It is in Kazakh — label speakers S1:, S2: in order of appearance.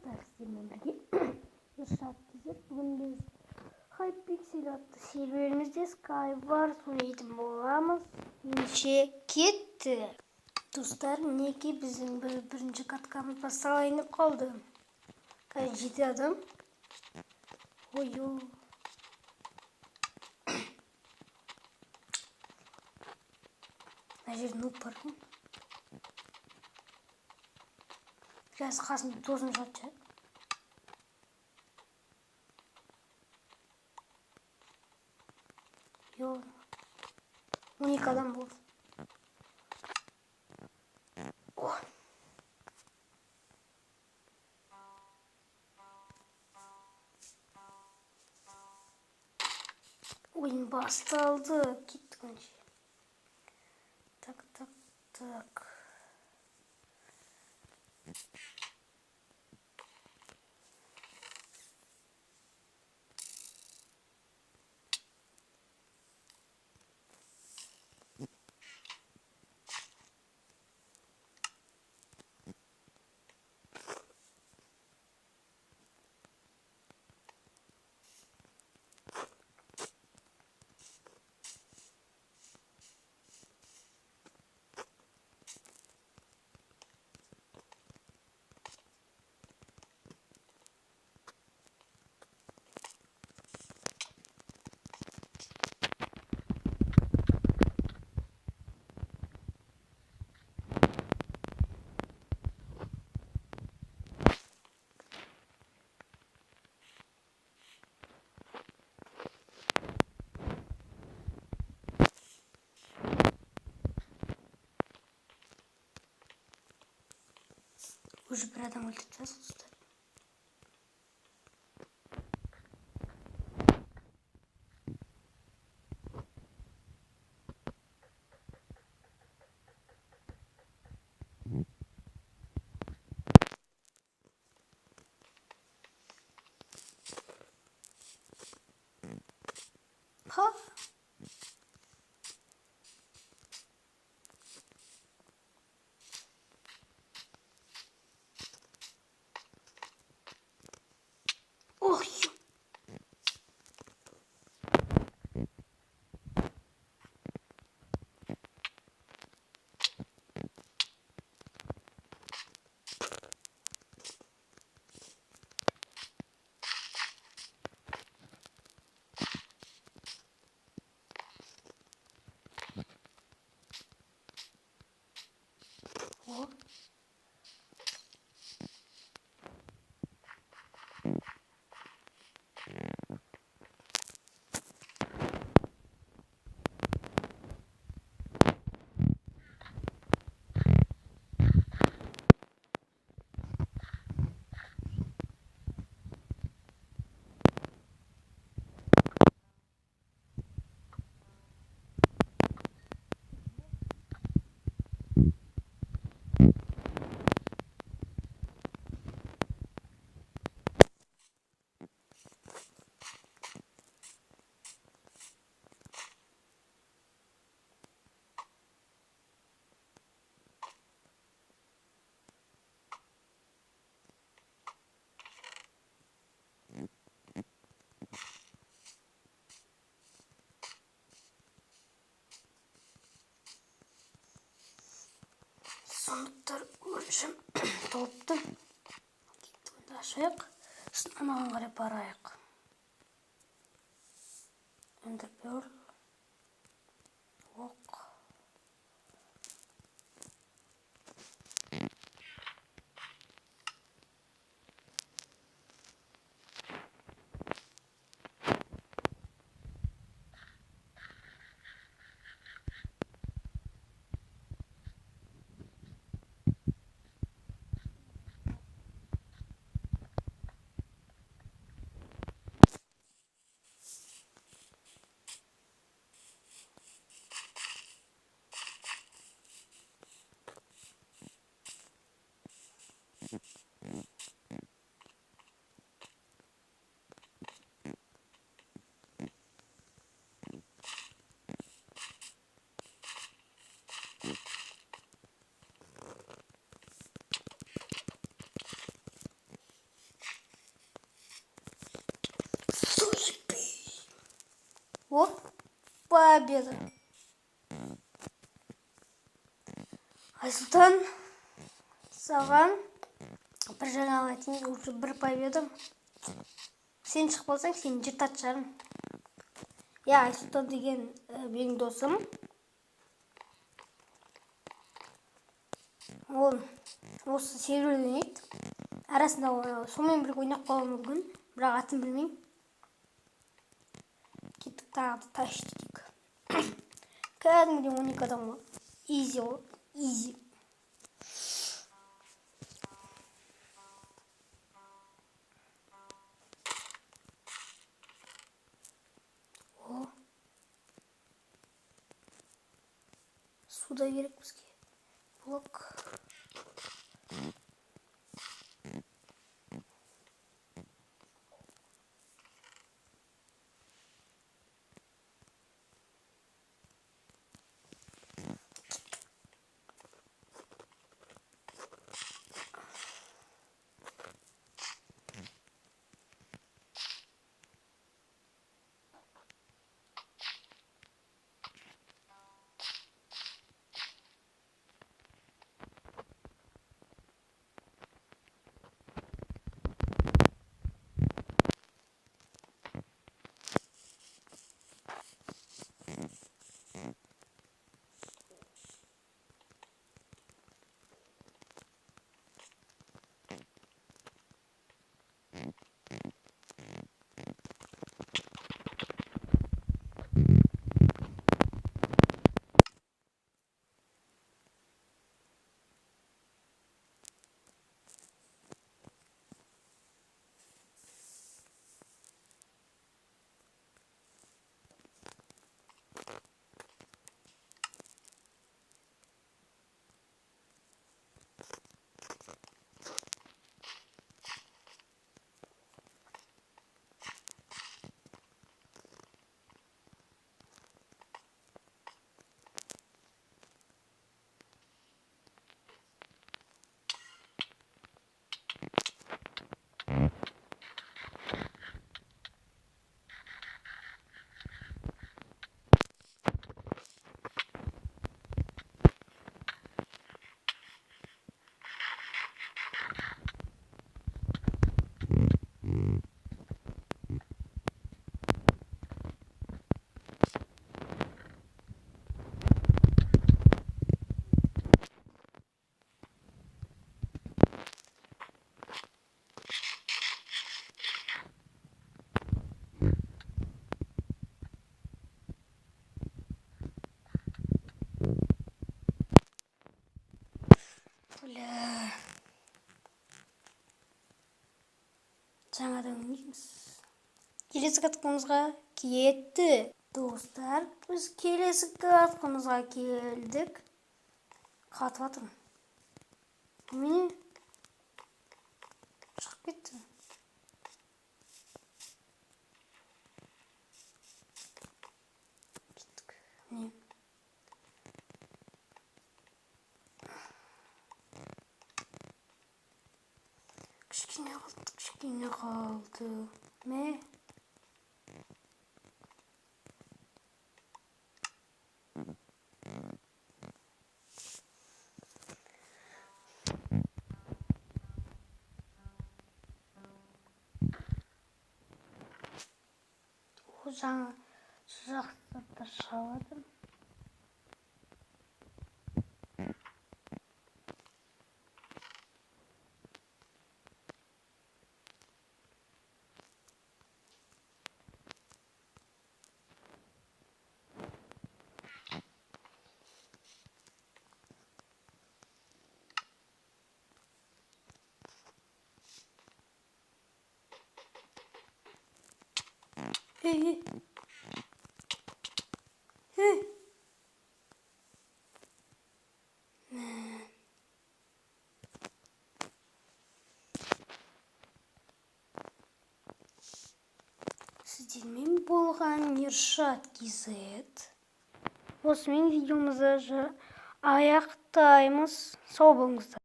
S1: достар, сіздермен бірге Ыршат кезек. Бүгін біз Hypixel атты серверімізде Skywars ойнайтын боламыз. Ендеше кеттік. Достар, мінекей біздің бірінші каткамыз басталайын қалды. Қазір 7 адам. Ой-ой. Мына жерде нуп бар. Biraz қасында тосын жатшы. Йо. 12 адам болды. Oyun басталды. Кеттік önce. Так. Уже bir adam öldüreceğiz dostlar. Ha? Oh. Oh. Sandıklar görüşüm toptum. Gittiğinde aşağıya sınamağın garip arayak. Ender Pearl. Ok. Оп, победа. Айсұлтан, саған бір жаңалық айтайын, уже бір победам. Сен шығып болсаң, сен жыртат шығармын. Айсұлтан деген менің досым. Ол осы серверден ойнайды. Арасында сонымен бірге ойнап қалуы мүмкін, бірақ атын білмеймін. Кеттік тағы да тащ дейік. Кәдімгідей 12 адам ғой. Изи ғой, изи. Суда керек бізге. Блок. Жаңадан ойнаймыз. Келесі катқымызға кетті. Достар, біз келесі катқымызға келдік. Қатып атырмын. Міне шығып кетті. Кеттік. Міне. Кішкене қалды. Мә? Жаңа жақтарда шаладым. Сіздермен болған Ершат KZ. Осымен видеомызды аяқтаймыз. Сау болыңыздар.